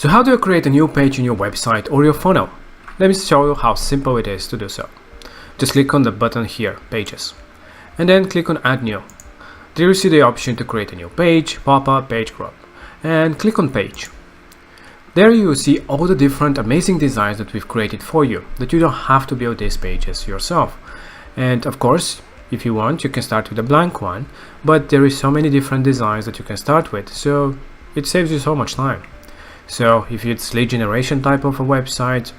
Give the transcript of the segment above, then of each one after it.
So how do you create a new page in your website or your funnel? Let me show you how simple it is to do so. Just click on the button here, Pages, and then click on Add New. There you see the option to create a new page, pop-up, page group, and click on Page. There you see all the different amazing designs that we've created for you, that you don't have to build these pages yourself. And of course, if you want, you can start with a blank one, but there is so many different designs that you can start with, so it saves you so much time. So if it's lead generation type of a website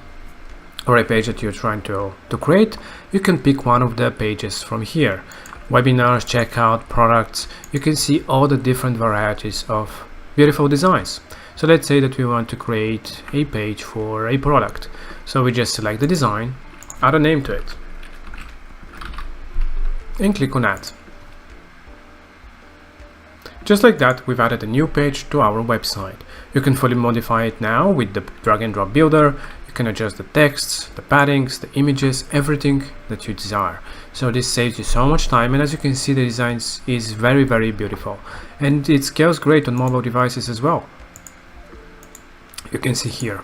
or a page that you're trying to create, you can pick one of the pages from here. Webinars, checkout, products, you can see all the different varieties of beautiful designs. So let's say that we want to create a page for a product. So we just select the design, add a name to it, and click on Add. Just like that, we've added a new page to our website. You can fully modify it now with the drag and drop builder. You can adjust the texts, the paddings, the images, everything that you desire. So this saves you so much time, and as you can see, the designs is very, very beautiful, and it scales great on mobile devices as well. You can see here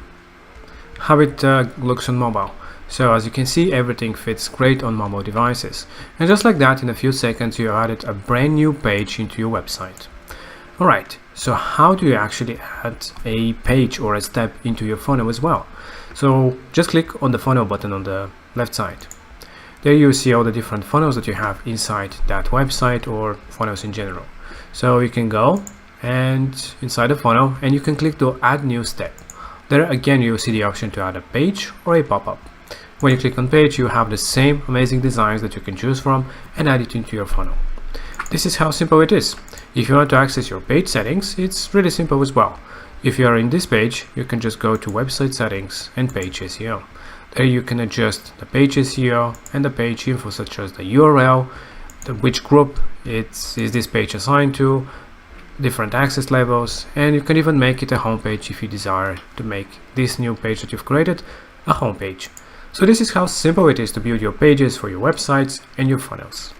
how it looks on mobile. So as you can see, everything fits great on mobile devices. And just like that, in a few seconds, you added a brand new page into your website. Alright, so how do you actually add a page or a step into your funnel as well? So just click on the funnel button on the left side. There you see all the different funnels that you have inside that website or funnels in general. So you can go and inside the funnel, and you can click to add new step. There again, you will see the option to add a page or a pop-up. When you click on page, you have the same amazing designs that you can choose from and add it into your funnel. This is how simple it is. If you want to access your page settings, it's really simple as well. If you are in this page, you can just go to website settings and page SEO. There you can adjust the page SEO and the page info, such as the URL, which group is this page assigned to, different access levels, and you can even make it a homepage if you desire to make this new page that you've created a homepage. So this is how simple it is to build your pages for your websites and your funnels.